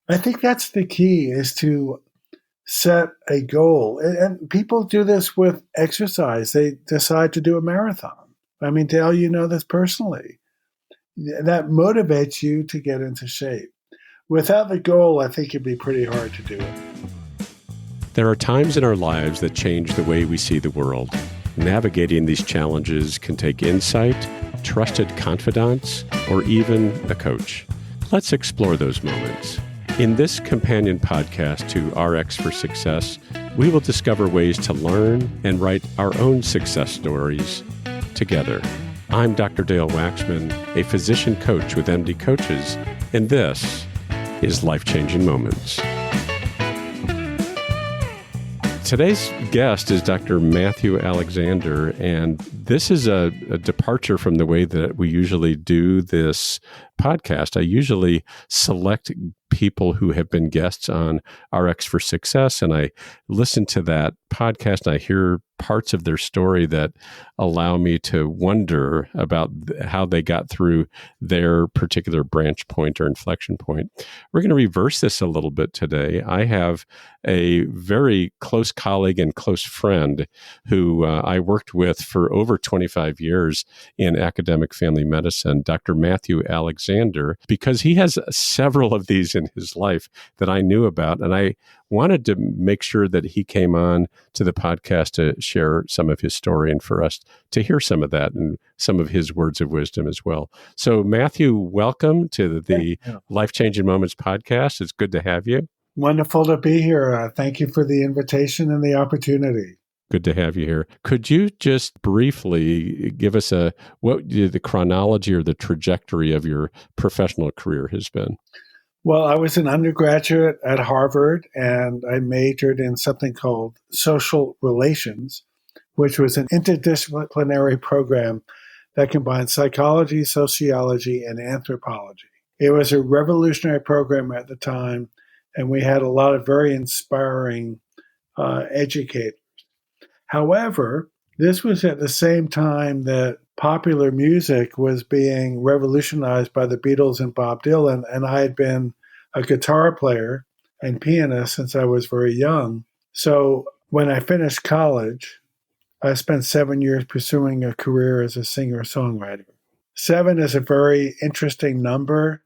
I think that's the key, is to set a goal. And people do this with exercise. They decide to do a marathon. I mean, Dale, you know this personally. That motivates you to get into shape. Without the goal, I think it'd be pretty hard to do it. There are times in our lives that change the way we see the world. Navigating these challenges can take insight, trusted confidants, or even a coach. Let's explore those moments. In this companion podcast to RX for Success, we will discover ways to learn and write our own success stories together. I'm Dr. Dael Waxman, a physician coach with MD Coaches, and this is Life-Changing Moments. Today's guest is Dr. Matthew Alexander, and this is a departure from the way that we usually do this podcast. I usually select people who have been guests on RX for Success, and I listen to that podcast and I hear parts of their story that allow me to wonder about how they got through their particular branch point or inflection point. We're going to reverse this a little bit today. I have a very close colleague and close friend who I worked with for over 25 years in academic family medicine, Dr. Matthew Alexander, because he has several of these in his life that I knew about. And I wanted to make sure that he came on to the podcast to share some of his story and for us to hear some of that and some of his words of wisdom as well. So Matthew, welcome to the Life-Changing Moments podcast. It's good to have you. Wonderful to be here. Thank you for the invitation and the opportunity. Good to have you here. Could you just briefly give us what the chronology or the trajectory of your professional career has been? Well, I was an undergraduate at Harvard, and I majored in something called social relations, which was an interdisciplinary program that combined psychology, sociology, and anthropology. It was a revolutionary program at the time, and we had a lot of very inspiring educators. However, this was at the same time that popular music was being revolutionized by the Beatles and Bob Dylan, and I had been a guitar player and pianist since I was very young. So when I finished college, I spent 7 years pursuing a career as a singer-songwriter. 7 is a very interesting number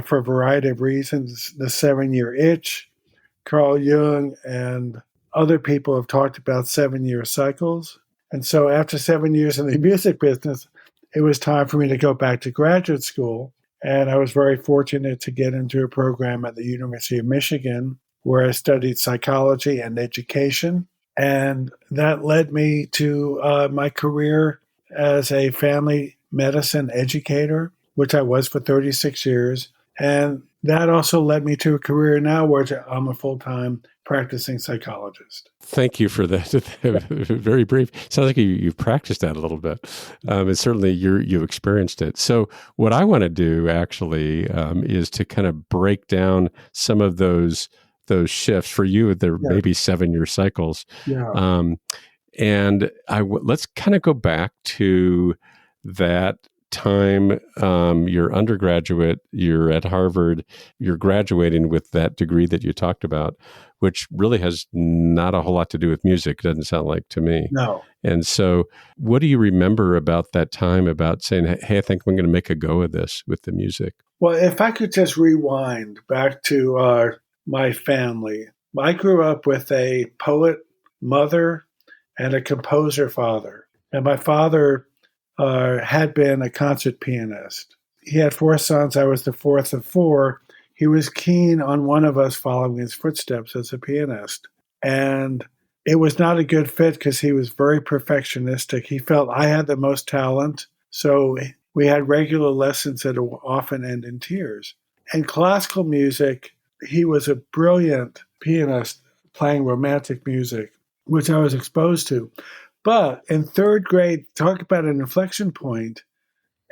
for a variety of reasons. The 7-year itch, Carl Jung and other people have talked about 7-year cycles. And so after 7 years in the music business, it was time for me to go back to graduate school. And I was very fortunate to get into a program at the University of Michigan where I studied psychology and education. And that led me to my career as a family medicine educator, which I was for 36 years. And that also led me to a career now where I'm a full-time practicing psychologist. Thank you for that. Very brief. Sounds like you've practiced that a little bit. And certainly you've experienced it. So what I want to do actually is to kind of break down some of those shifts for you. There may be 7-year cycles. Yeah. And let's kind of go back to that time, you're undergraduate, you're at Harvard, you're graduating with that degree that you talked about, which really has not a whole lot to do with music, doesn't sound like to me. No. And so what do you remember about that time, about saying, hey, I think I'm going to make a go of this with the music? Well, if I could just rewind back to my family. I grew up with a poet mother and a composer father. And my father had been a concert pianist. He had 4 sons. I was the fourth of 4. He was keen on one of us following his footsteps as a pianist. And it was not a good fit because he was very perfectionistic. He felt I had the most talent. So we had regular lessons that often end in tears. And classical music, he was a brilliant pianist playing romantic music, which I was exposed to. But in 3rd grade, talk about an inflection point,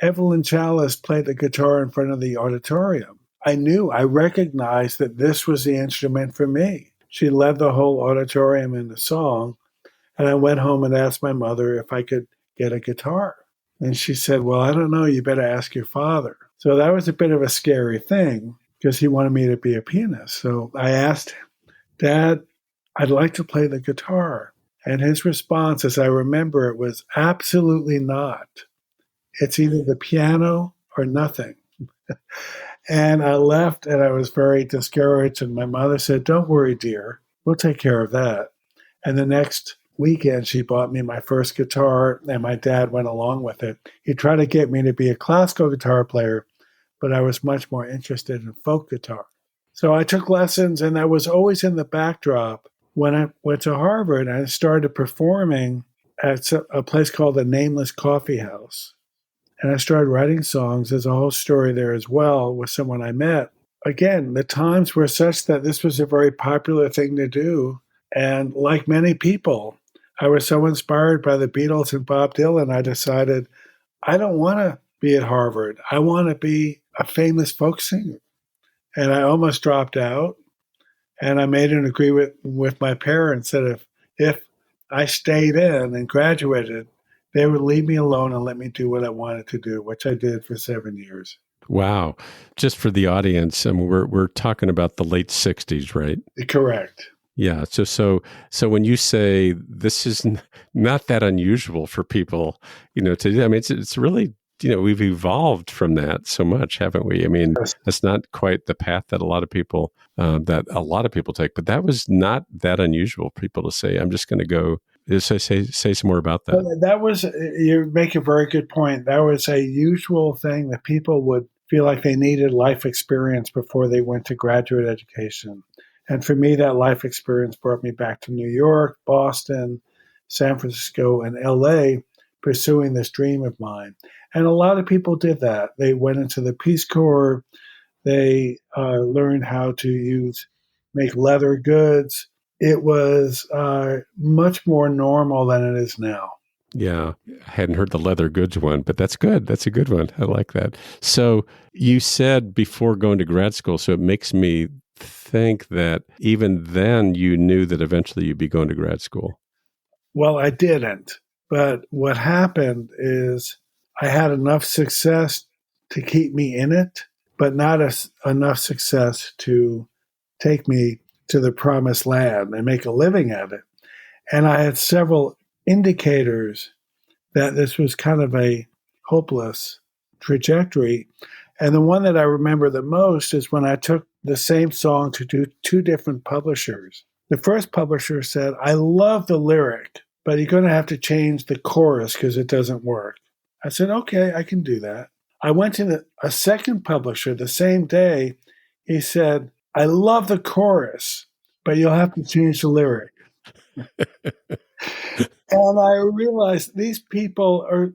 Evelyn Chalice played the guitar in front of the auditorium. I recognized that this was the instrument for me. She led the whole auditorium in the song, and I went home and asked my mother if I could get a guitar. And she said, well, I don't know, you better ask your father. So that was a bit of a scary thing. because he wanted me to be a pianist. So I asked Dad, I'd like to play the guitar. And his response, as I remember it, was absolutely not. It's either the piano or nothing. And I left and I was very discouraged. And my mother said, Don't worry, dear. We'll take care of that. And the next weekend, she bought me my first guitar, and my dad went along with it. He tried to get me to be a classical guitar player, but I was much more interested in folk guitar. So I took lessons, and I was always in the backdrop. When I went to Harvard, I started performing at a place called the Nameless Coffee House. And I started writing songs. There's a whole story there as well with someone I met. Again, the times were such that this was a very popular thing to do. And like many people, I was so inspired by the Beatles and Bob Dylan, I decided I don't want to be at Harvard. I want to be a famous folk singer. And I almost dropped out. And I made an agreement with my parents that if I stayed in and graduated, they would leave me alone and let me do what I wanted to do, which I did for 7 years. Wow. Just for the audience, we're talking about the late 60s, right? Correct. Yeah. So when you say this is not that unusual for people, to do, I mean, it's really, we've evolved from that so much, haven't we? I mean, Yes. that's not quite the path that a lot of people take, but that was not that unusual for people to say, I'm just going to go. Say some more about that. Well, that was, you make a very good point. That was a usual thing that people would feel like they needed life experience before they went to graduate education. And for me, that life experience brought me back to New York, Boston, San Francisco, and LA, pursuing this dream of mine. And a lot of people did that. They went into the Peace Corps. They learned how to make leather goods. It was much more normal than it is now. Yeah, I hadn't heard the leather goods one, but that's good. That's a good one. I like that. So you said before going to grad school, so it makes me think that even then you knew that eventually you'd be going to grad school. Well, I didn't. But what happened is I had enough success to keep me in it, but not enough success to take me to the promised land and make a living at it. And I had several indicators that this was kind of a hopeless trajectory. And the one that I remember the most is when I took the same song to two different publishers. The first publisher said, I love the lyric, but you're going to have to change the chorus because it doesn't work. I said, okay, I can do that. I went to a second publisher the same day. He said, I love the chorus, but you'll have to change the lyric. And I realized these people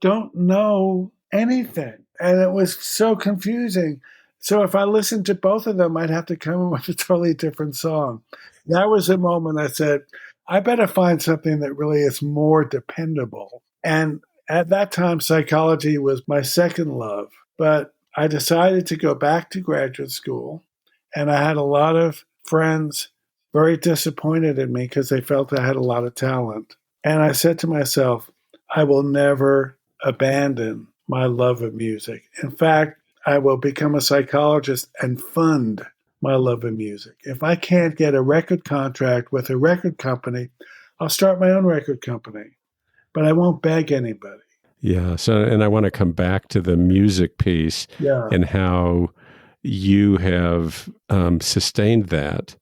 don't know anything. And it was so confusing. So if I listened to both of them, I'd have to come up with a totally different song. That was the moment I said, I better find something that really is more dependable. And at that time, psychology was my second love. But I decided to go back to graduate school. And I had a lot of friends very disappointed in me because they felt I had a lot of talent. And I said to myself, I will never abandon my love of music. In fact, I will become a psychologist and fund my love of music. If I can't get a record contract with a record company, I'll start my own record company, but I won't beg anybody. Yeah. So, and I want to come back to the music piece and how you have sustained that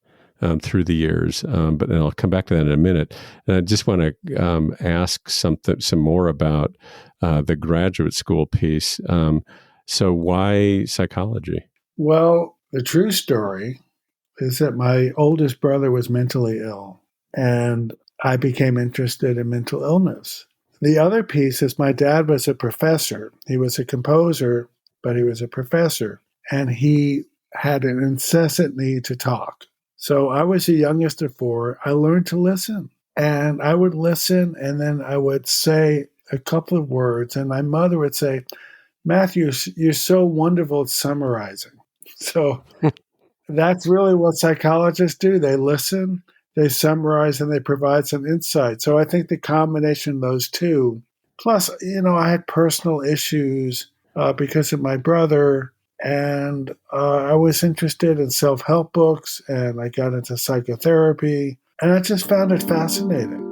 through the years. But I'll come back to that in a minute. And I just want to ask some more about the graduate school piece. So why psychology? Well, the true story is that my oldest brother was mentally ill, and I became interested in mental illness. The other piece is my dad was a professor. He was a composer, but he was a professor, and he had an incessant need to talk. So I was the youngest of four. I learned to listen, and I would listen, and then I would say a couple of words, and my mother would say, Matthew, you're so wonderful at summarizing. So that's really what psychologists do. They listen, they summarize, and they provide some insight. So I think the combination of those two, plus, I had personal issues because of my brother, And I was interested in self-help books, and I got into psychotherapy, and I just found it fascinating.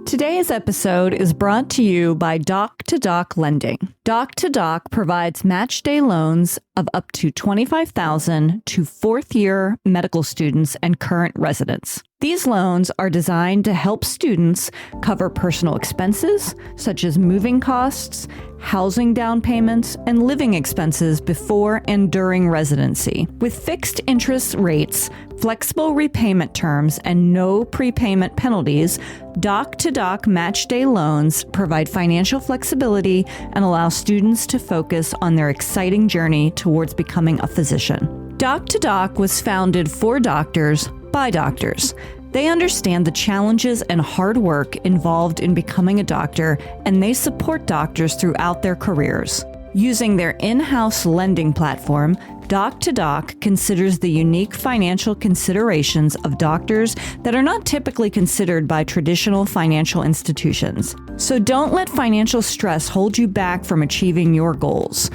Today's episode is brought to you by Doc-to-Doc Lending. Doc-to-Doc provides match day loans of up to $25,000 to fourth-year medical students and current residents. These loans are designed to help students cover personal expenses, such as moving costs, housing down payments, and living expenses before and during residency. With fixed interest rates, flexible repayment terms, and no prepayment penalties, Doc-to-Doc Match Day loans provide financial flexibility and allow students to focus on their exciting journey towards becoming a physician. Doc-to-Doc was founded for doctors by doctors. They understand the challenges and hard work involved in becoming a doctor, and they support doctors throughout their careers. Using their in-house lending platform, Doc-to-Doc considers the unique financial considerations of doctors that are not typically considered by traditional financial institutions. So don't let financial stress hold you back from achieving your goals.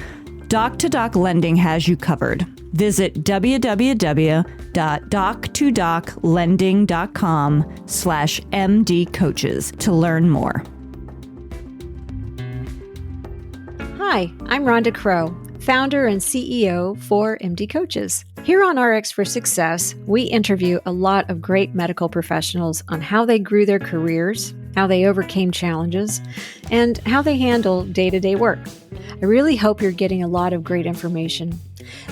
Doc-to-Doc Lending has you covered. Visit www.doc2doclending.com/MDcoaches to learn more. Hi, I'm Rhonda Crow, founder and CEO for MD Coaches. Here on RX for Success, we interview a lot of great medical professionals on how they grew their careers, how they overcame challenges, and how they handle day-to-day work. I really hope you're getting a lot of great information.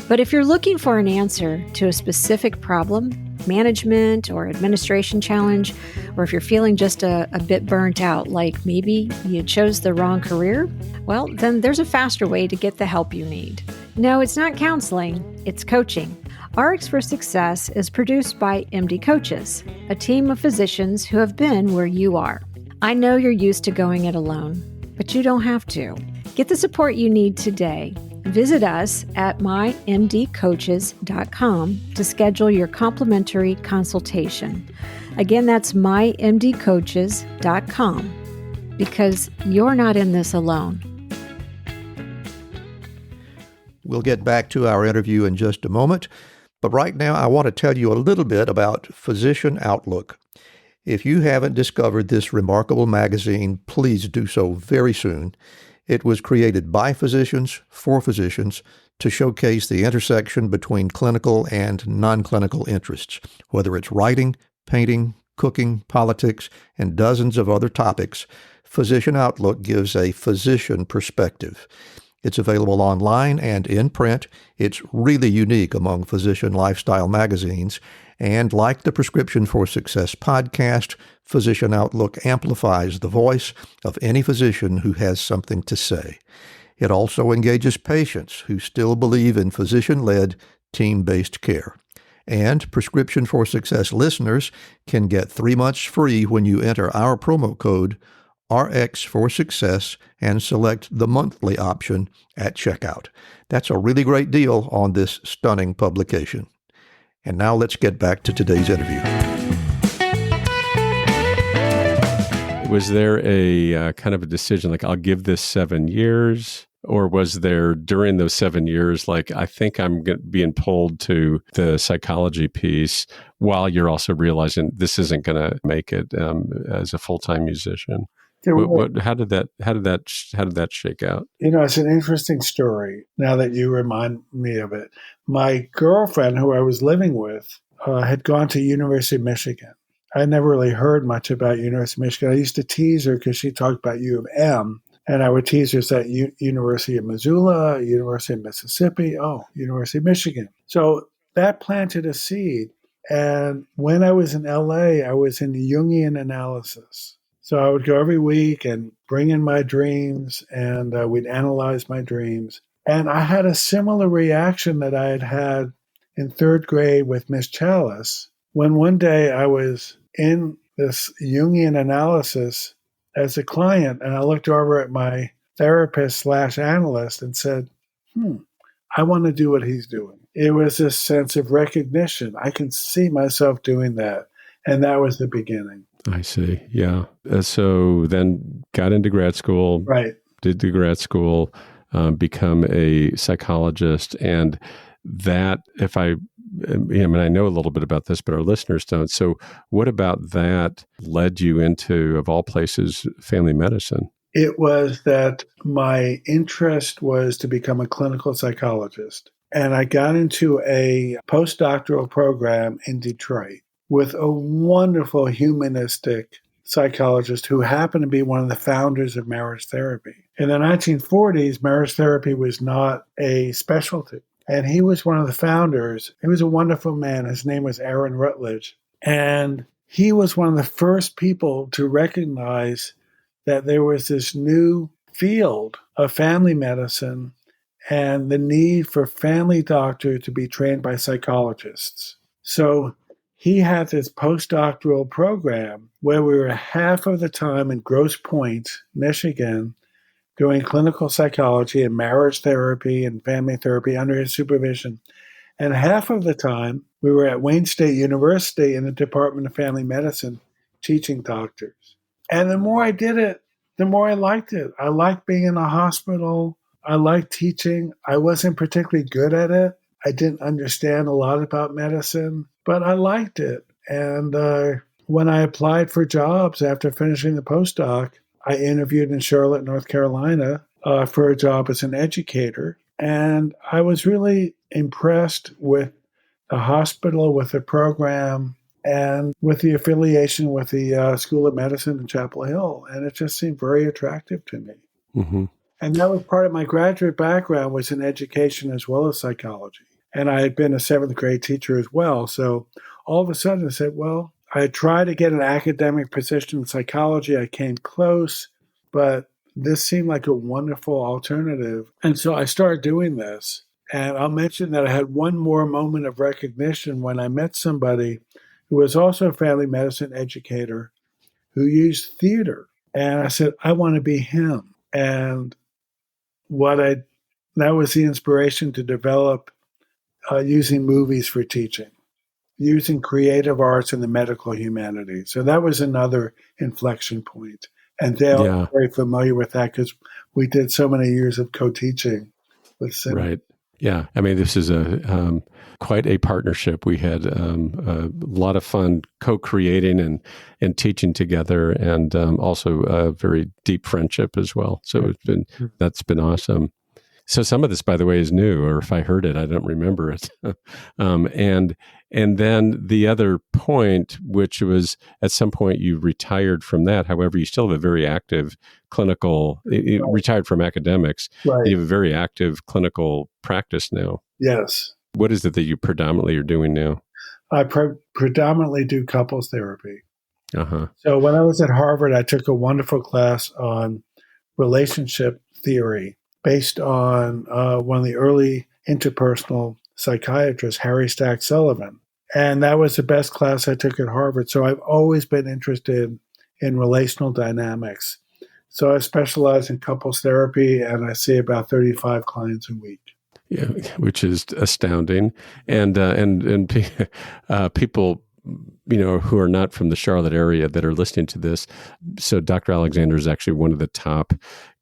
But if you're looking for an answer to a specific problem, management or administration challenge, or if you're feeling just a bit burnt out, like maybe you chose the wrong career, well, then there's a faster way to get the help you need. No, it's not counseling, it's coaching. RX for Success is produced by MD Coaches, a team of physicians who have been where you are. I know you're used to going it alone, but you don't have to. Get the support you need today. Visit us at mymdcoaches.com to schedule your complimentary consultation. Again, that's mymdcoaches.com, because you're not in this alone. We'll get back to our interview in just a moment, but right now I want to tell you a little bit about Physician Outlook. If you haven't discovered this remarkable magazine, please do so very soon. It was created by physicians for physicians to showcase the intersection between clinical and non-clinical interests. Whether it's writing, painting, cooking, politics, and dozens of other topics, Physician Outlook gives a physician perspective. It's available online and in print. It's really unique among physician lifestyle magazines. And like the Prescription for Success podcast, Physician Outlook amplifies the voice of any physician who has something to say. It also engages patients who still believe in physician-led, team-based care. And Prescription for Success listeners can get 3 months free when you enter our promo code RX for Success and select the monthly option at checkout. That's a really great deal on this stunning publication. And now let's get back to today's interview. Was there a kind of a decision, like, I'll give this 7 years? Or was there, during those 7 years, like, I think I'm being pulled to the psychology piece while you're also realizing this isn't going to make it as a full-time musician? How did that shake out? You know, it's an interesting story now that you remind me of it. My girlfriend, who I was living with, had gone to University of Michigan. I never really heard much about University of Michigan. I used to tease her because she talked about U of M, and I would tease her at University of Missoula, University of Mississippi, University of Michigan. So that planted a seed. And when I was in LA, I was in Jungian analysis. So I would go every week and bring in my dreams, and we'd analyze my dreams. And I had a similar reaction that I had had in third grade with Miss Chalice, when one day I was in this Jungian analysis as a client, and I looked over at my therapist/analyst and said, I want to do what he's doing. It was this sense of recognition. I can see myself doing that. And that was the beginning. I see. Yeah. So then got into grad school. Right. Did the grad school. become a psychologist. And that, if I mean, I know a little bit about this, but our listeners don't. So what about that led you into, of all places, family medicine? It was that my interest was to become a clinical psychologist. And I got into a postdoctoral program in Detroit with a wonderful humanistic psychologist who happened to be one of the founders of marriage therapy. In the 1940s, marriage therapy was not a specialty. And he was one of the founders. He was a wonderful man. His name was Aaron Rutledge. And he was one of the first people to recognize that there was this new field of family medicine and the need for family doctor to be trained by psychologists. So he had this postdoctoral program where we were half of the time in Grosse Pointe, Michigan, doing clinical psychology and marriage therapy and family therapy under his supervision. And half of the time, we were at Wayne State University in the Department of Family Medicine teaching doctors. And the more I did it, the more I liked it. I liked being in a hospital. I liked teaching. I wasn't particularly good at it. I didn't understand a lot about medicine, but I liked it. And when I applied for jobs after finishing the postdoc, I interviewed in Charlotte, North Carolina, for a job as an educator. And I was really impressed with the hospital, with the program, and with the affiliation with the School of Medicine in Chapel Hill. And it just seemed very attractive to me. Mm-hmm. And that was part of my graduate background, was in education as well as psychology. And I had been a seventh grade teacher as well. So all of a sudden I said, well, I tried to get an academic position in psychology. I came close, but this seemed like a wonderful alternative. And so I started doing this. And I'll mention that I had one more moment of recognition when I met somebody who was also a family medicine educator who used theater. And I said, I want to be him. And that was the inspiration to develop using movies for teaching, using creative arts and the medical humanities. So that was another inflection point. And Dael is very familiar with that because we did so many years of co-teaching with cinema. Right. Yeah. I mean, this is quite a partnership. We had a lot of fun co-creating and teaching together, and also a very deep friendship as well. So that's been awesome. So some of this, by the way, is new, or if I heard it, I don't remember it. And then the other point, which was at some point you retired from that. However, you still have a very active clinical, retired from academics. Right. You have a very active clinical practice now. Yes. What is it that you predominantly are doing now? I predominantly do couples therapy. Uh-huh. So when I was at Harvard, I took a wonderful class on relationship theory based on one of the early interpersonal psychiatrists, Harry Stack Sullivan. And that was the best class I took at Harvard. So I've always been interested in relational dynamics. So I specialize in couples therapy, and I see about 35 clients a week. Yeah, which is astounding. And people, who are not from the Charlotte area that are listening to this. So Dr. Alexander is actually one of the top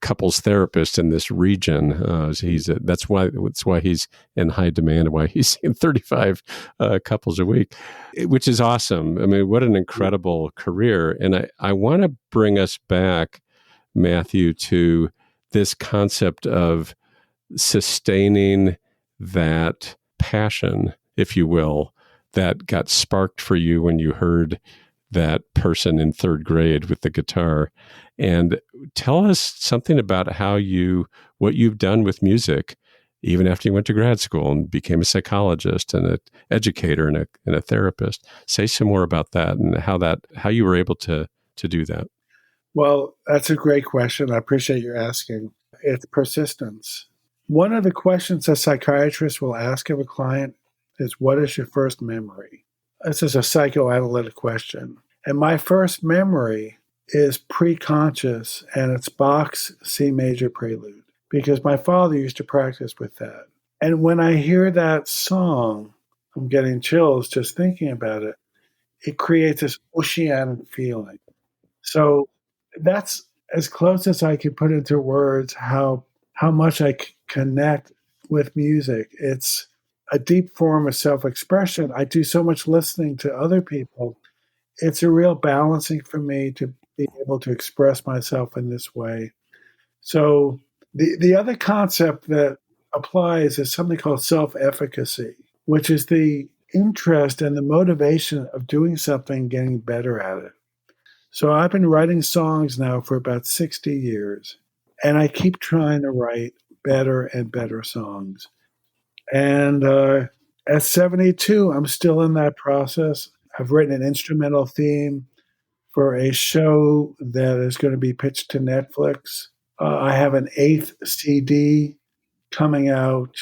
couples therapists in this region. That's why he's in high demand, and why he's seeing 35 couples a week, which is awesome. I mean, what an incredible career. And I want to bring us back, Matthew, to this concept of sustaining that passion, if you will, that got sparked for you when you heard that person in third grade with the guitar. And tell us something about what you've done with music, even after you went to grad school and became a psychologist and an educator and a therapist. Say some more about that and how you were able to do that. Well, that's a great question. I appreciate your asking. It's persistence. One of the questions a psychiatrist will ask of a client is, what is your first memory? This is a psychoanalytic question. And my first memory is pre-conscious, and it's Bach's C major prelude, because my father used to practice with that. And when I hear that song, I'm getting chills just thinking about it. It creates this oceanic feeling. So that's as close as I can put into words how how much I connect with music. It's a deep form of self-expression. I do so much listening to other people. It's a real balancing for me to be able to express myself in this way. So the other concept that applies is something called self-efficacy, which is the interest and the motivation of doing something, getting better at it. So I've been writing songs now for about 60 years, and I keep trying to write better and better songs. And at 72, I'm still in that process. I've written an instrumental theme for a show that is going to be pitched to Netflix. I have an 8th CD coming out.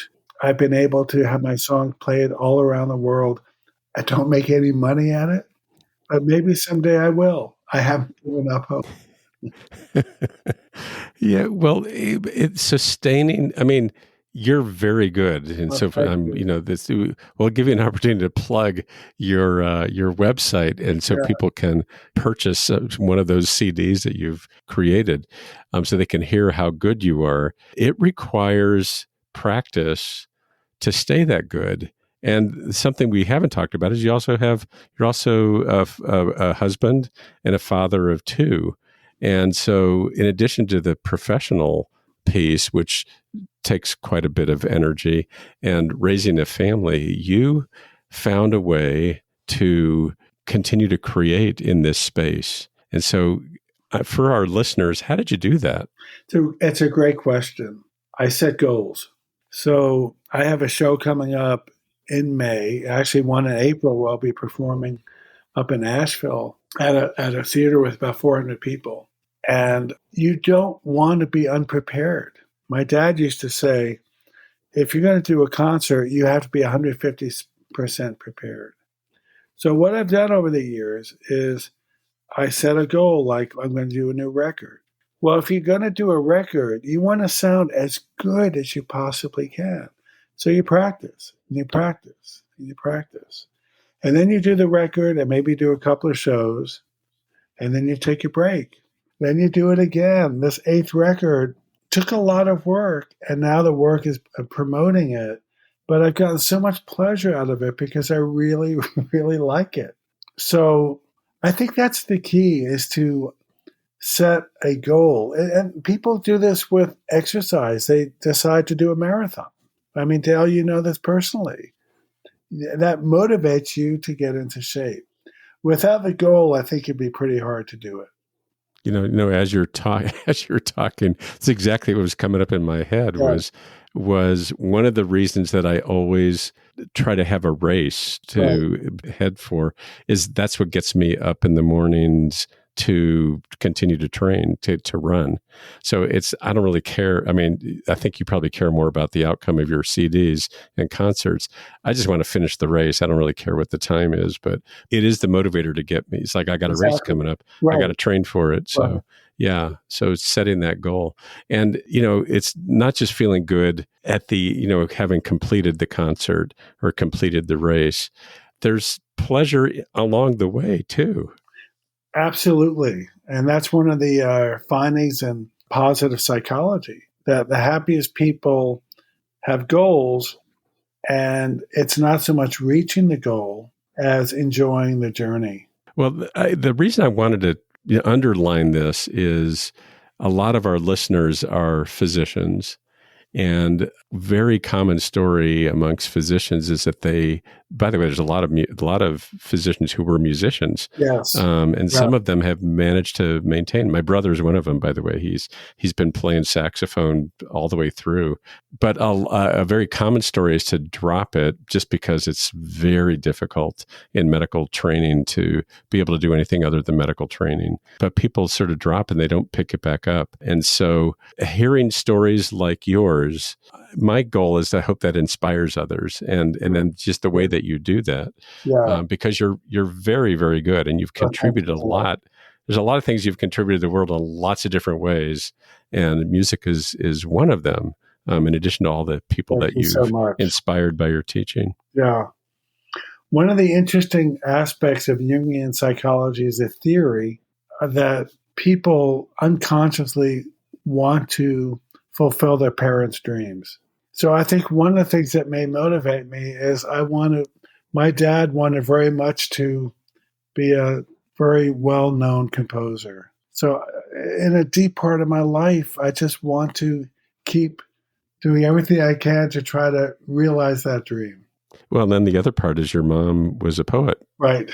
I've been able to have my song played all around the world. I don't make any money at it, but maybe someday I will. I haven't given up hope. Yeah, well, it's sustaining. I mean, you're very good, and Well, so thank you. this we'll give you an opportunity to plug your website, and so Yeah. people can purchase one of those CDs that you've created, so they can hear how good you are. It requires practice to stay that good. And something we haven't talked about is you're also a husband and a father of two. And so in addition to the professional piece, which takes quite a bit of energy, and raising a family, you found a way to continue to create in this space. And so for our listeners, how did you do that? It's a great question. I set goals. So I have a show coming up in May, actually one in April, where I'll be performing up in Asheville at a theater with about 400 people. And you don't want to be unprepared. My dad used to say, if you're going to do a concert, you have to be 150% prepared. So what I've done over the years is I set a goal like I'm going to do a new record. Well, if you're going to do a record, you want to sound as good as you possibly can. So you practice, and you practice, and you practice. And then you do the record and maybe do a couple of shows, and then you take a break. Then you do it again. This 8th record took a lot of work, and now the work is promoting it. But I've gotten so much pleasure out of it because I really, really like it. So I think that's the key, is to set a goal. And people do this with exercise. They decide to do a marathon. I mean, Dael, you know this personally. That motivates you to get into shape. Without the goal, I think it'd be pretty hard to do it. As you're talking, it's exactly what was coming up in my head. Yeah. Was one of the reasons that I always try to have a race to head for, is that's what gets me up in the mornings to continue to train, to run. So I don't really care. I mean, I think you probably care more about the outcome of your CDs and concerts. I just want to finish the race. I don't really care what the time is, but it is the motivator to get me. It's like, I got a race coming up. Right. I got to train for it. So Right. yeah. So it's setting that goal. And, it's not just feeling good at the, having completed the concert or completed the race. There's pleasure along the way too. Absolutely. And that's one of the findings in positive psychology, that the happiest people have goals, and it's not so much reaching the goal as enjoying the journey. Well, the reason I wanted to underline this is a lot of our listeners are physicians. And very common story amongst physicians is that by the way, there's a lot of physicians who were musicians. Yes. And some of them have managed to maintain. My brother is one of them, by the way. He's been playing saxophone all the way through. But a very common story is to drop it, just because it's very difficult in medical training to be able to do anything other than medical training. But people sort of drop and they don't pick it back up. And so hearing stories like yours, my goal is to hope that inspires others, and then just the way that you do that, because you're very, very good, and you've contributed a lot. There's a lot of things you've contributed to the world in lots of different ways, and music is one of them. In addition to all the people that you've inspired by your teaching. Yeah. One of the interesting aspects of Jungian psychology is the theory that people unconsciously want to fulfill their parents' dreams. So I think one of the things that may motivate me is my dad wanted very much to be a very well-known composer. So in a deep part of my life, I just want to keep doing everything I can to try to realize that dream. Well, then the other part is your mom was a poet. Right.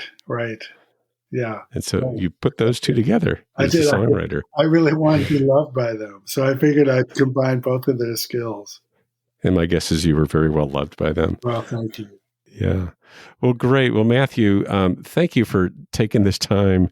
Yeah. And so you put those two together as a songwriter. I really wanted to be loved by them. So I figured I'd combine both of their skills. And my guess is you were very well loved by them. Well, thank you. Yeah. Well, great. Well, Matthew, thank you for taking this time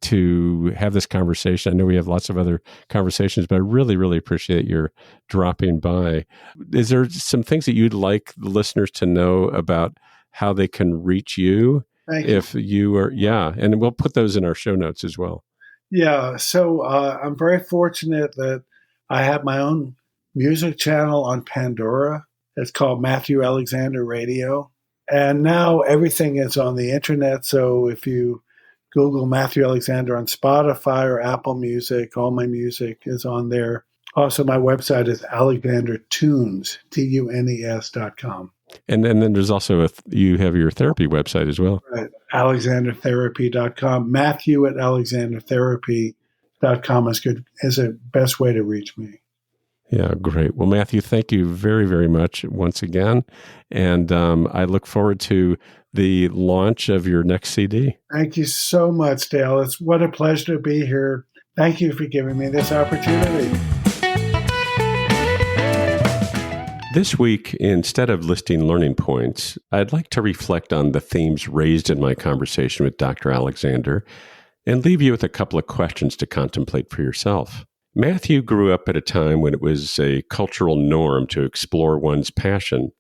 to have this conversation. I know we have lots of other conversations, but I really, really appreciate your dropping by. Is there some things that you'd like the listeners to know about how they can reach you? If you are, and we'll put those in our show notes as well. Yeah, so I'm very fortunate that I have my own music channel on Pandora. It's called Matthew Alexander Radio. And now everything is on the internet. So if you Google Matthew Alexander on Spotify or Apple Music, all my music is on there. Also, my website is alexandertunes, TUNES.com. And then there's also you have your therapy website as well. Right. alexandertherapy.com. Matthew at alexandertherapy.com is a best way to reach me. Yeah, great. Well, Matthew, thank you very, very much once again. And I look forward to the launch of your next CD. Thank you so much, Dael. What a pleasure to be here. Thank you for giving me this opportunity. This week, instead of listing learning points, I'd like to reflect on the themes raised in my conversation with Dr. Alexander and leave you with a couple of questions to contemplate for yourself. Matthew grew up at a time when it was a cultural norm to explore one's passion,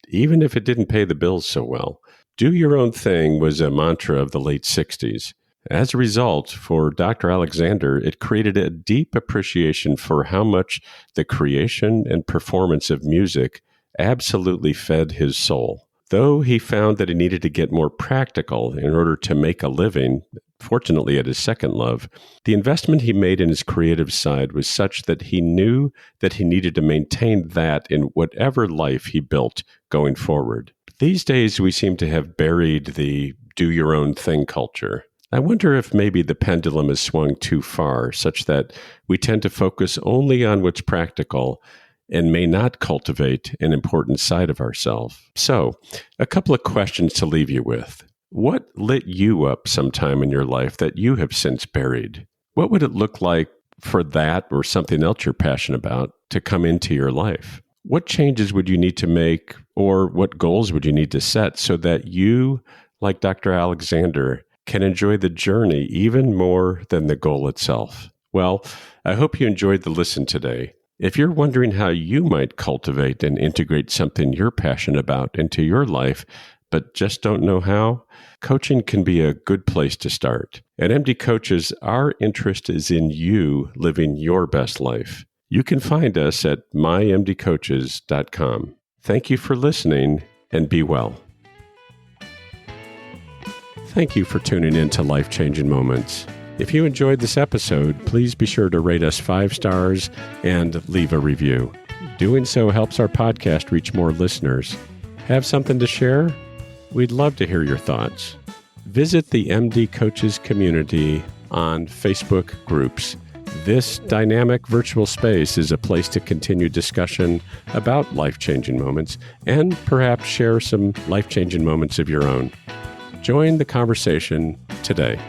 even if it didn't pay the bills so well. Do your own thing was a mantra of the late 60s. As a result, for Dr. Alexander, it created a deep appreciation for how much the creation and performance of music absolutely fed his soul. Though he found that he needed to get more practical in order to make a living, fortunately at his second love, the investment he made in his creative side was such that he knew that he needed to maintain that in whatever life he built going forward. These days, we seem to have buried the do-your-own-thing culture. I wonder if maybe the pendulum has swung too far, such that we tend to focus only on what's practical and may not cultivate an important side of ourselves. So, a couple of questions to leave you with. What lit you up sometime in your life that you have since buried? What would it look like for that or something else you're passionate about to come into your life? What changes would you need to make, or what goals would you need to set so that you, like Dr. Alexander, can enjoy the journey even more than the goal itself? Well, I hope you enjoyed the listen today. If you're wondering how you might cultivate and integrate something you're passionate about into your life, but just don't know how, coaching can be a good place to start. At MD Coaches, our interest is in you living your best life. You can find us at mymdcoaches.com. Thank you for listening, and be well. Thank you for tuning in to Life-Changing Moments. If you enjoyed this episode, please be sure to rate us 5 stars and leave a review. Doing so helps our podcast reach more listeners. Have something to share? We'd love to hear your thoughts. Visit the MD Coaches community on Facebook groups. This dynamic virtual space is a place to continue discussion about life-changing moments and perhaps share some life-changing moments of your own. Join the conversation today.